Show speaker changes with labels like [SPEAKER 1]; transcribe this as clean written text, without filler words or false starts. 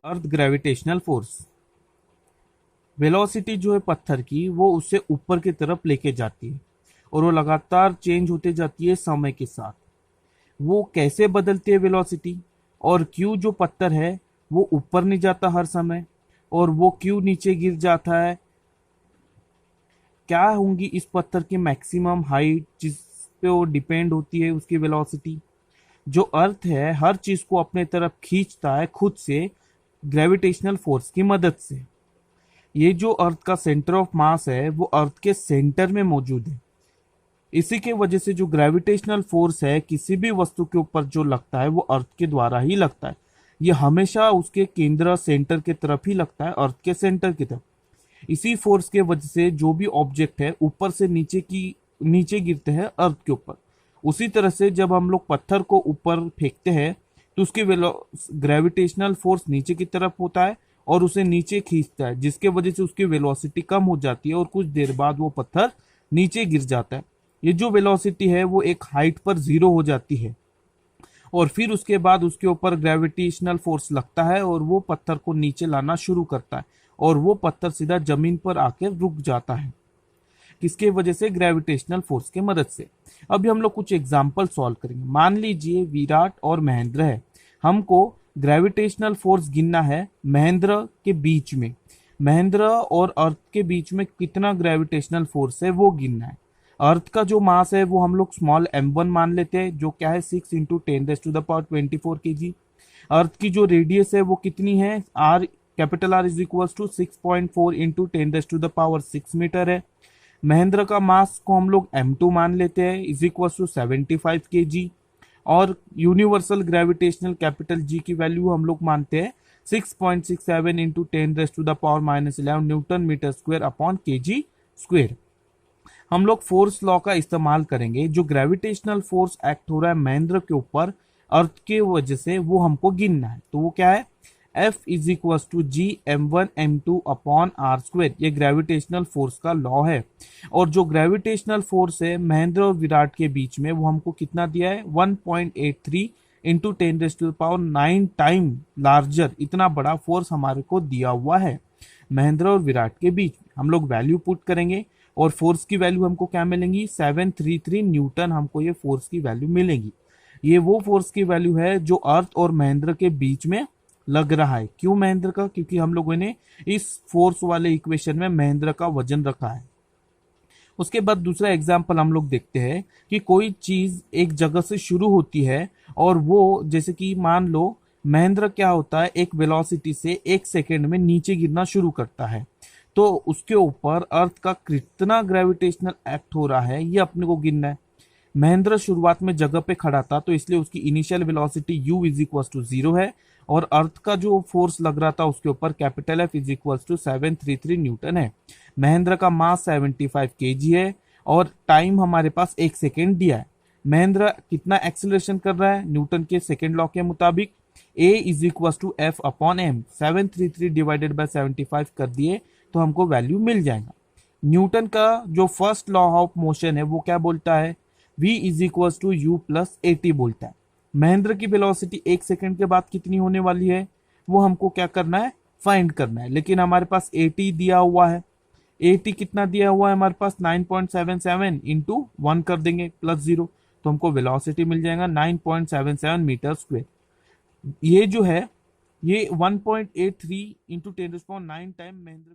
[SPEAKER 1] अर्थ gravitational force, velocity जो है पत्थर की वो उसे ऊपर की तरफ लेके जाती है और वो लगातार चेंज होते जाती है समय के साथ। वो कैसे बदलती है वेलोसिटी, और क्यों जो पत्थर है वो ऊपर नहीं जाता हर समय, और वो क्यों नीचे गिर जाता है, क्या होंगी इस पत्थर की मैक्सिमम हाइट जिस पे वो डिपेंड होती है उसकी वेलोसिटी। जो अर्थ है हर चीज को अपने तरफ खींचता है खुद से ग्रेविटेशनल फोर्स की मदद से। ये जो अर्थ का सेंटर ऑफ मास है वो अर्थ के सेंटर में मौजूद है। इसी के वजह से जो ग्रेविटेशनल फोर्स है किसी भी वस्तु के ऊपर जो लगता है वो अर्थ के द्वारा ही लगता है। ये हमेशा उसके केंद्र सेंटर की तरफ ही लगता है, अर्थ के सेंटर की तरफ। इसी फोर्स के वजह से जो भी ऑब्जेक्ट है ऊपर से नीचे गिरते हैं अर्थ के ऊपर। उसी तरह से जब हम लोग पत्थर को ऊपर फेंकते हैं तो उसकी ग्रेविटेशनल फोर्स नीचे की तरफ होता है और उसे नीचे खींचता है, जिसके वजह से उसकी वेलोसिटी कम हो जाती है और कुछ देर बाद वो पत्थर नीचे गिर जाता है। ये जो वेलोसिटी है वो एक हाइट पर जीरो हो जाती है और फिर उसके बाद उसके ऊपर ग्रेविटेशनल फोर्स लगता है और वो पत्थर को नीचे लाना शुरू करता है और वो पत्थर सीधा जमीन पर आकर रुक जाता है। किसके वजह से? ग्रेविटेशनल फोर्स की मदद से। अभी हम लोग कुछ एग्जाम्पल सॉल्व करेंगे। मान लीजिए विराट और महेंद्र है, हमको ग्रेविटेशनल फोर्स गिनना है महेंद्र के बीच में। महेंद्र और अर्थ के बीच में कितना ग्रेविटेशनल फोर्स है वो गिनना है। अर्थ का जो मास है वो हम लोग स्मॉल m1 मान लेते हैं, जो क्या है 6 इंटू 10⁻24 kg। अर्थ की जो रेडियस है वो कितनी है? r, capital R is equal to 6.4 into 10⁻6 metre है। महेंद्र का मास को हम लोग m2 मान लेते हैं, इज इक्वल टू 75 kg। और यूनिवर्सल ग्रेविटेशनल कैपिटल G की वैल्यू हम लोग मानते हैं 6.67 into 10⁻⁻11 newton metre square upon kg square. हम लोग फोर्स लॉ का इस्तेमाल करेंगे। जो ग्रेविटेशनल फोर्स एक्ट हो रहा है महेंद्र के ऊपर अर्थ के वजह से वो हमको गिनना है। तो वो क्या है? F is equal to G m1m2 upon r square. ये ग्रेविटेशनल फोर्स का लॉ है। और जो ग्रेविटेशनल फोर्स है महेंद्र और विराट के बीच में वो हमको कितना दिया है? 1.83 इंटू 10⁻9 टाइम लार्जर। इतना बड़ा फोर्स हमारे को दिया हुआ है महेंद्र और विराट के बीच में। हम लोग वैल्यू पुट करेंगे और फोर्स की वैल्यू हमको क्या मिलेंगी? 733 न्यूटन हमको ये फोर्स की वैल्यू मिलेगी। ये वो फोर्स की वैल्यू है जो अर्थ और महेंद्र के बीच में लग रहा है। क्यों महेंद्र का? क्योंकि हम लोगों ने इस फोर्स वाले इक्वेशन में महेंद्र का वजन रखा है। उसके बाद दूसरा एग्जाम्पल हम लोग देखते हैं कि कोई चीज एक जगह से शुरू होती है और वो जैसे कि मान लो महेंद्र क्या होता है, एक वेलोसिटी से 1 सेकेंड में नीचे गिरना शुरू करता है। तो उसके ऊपर अर्थ का कितना ग्रेविटेशनल एक्ट हो रहा है ये अपने को गिनना है। महेंद्र शुरुआत में जगह पे खड़ा था तो इसलिए उसकी initial velocity u is equal to 0 है और अर्थ का जो फोर्स लग रहा था उसके ऊपर capital F is equal to 733 newton है। महेंद्र का मास 75 kg है और टाइम हमारे पास 1 सेकेंड दिया है। महेंद्र कितना एक्सेलरेशन कर रहा है? न्यूटन के सेकेंड लॉ के मुताबिक a is equal to F upon M. 733 divided by 75 कर दिए तो हमको वैल्यू मिल जाएगा। न्यूटन का जो फर्स्ट लॉ ऑफ मोशन है वो क्या बोलता है? v is equal to u plus a t बोलता है। महेंद्र की वेलोसिटी 1 सेकेंड के बाद कितनी होने वाली है वो हमको क्या करना है? फाइंड करना है। लेकिन हमारे पास ए टी दिया हुआ है। ए टी कितना दिया हुआ है हमारे पास? 9.77 इंटू 1 कर देंगे प्लस 0 तो हमको वेलोसिटी मिल जाएगा 9.77 मीटर स्क्वायर। ये जो है ये 1.83 इंटू 10⁻9 टाइम महेंद्र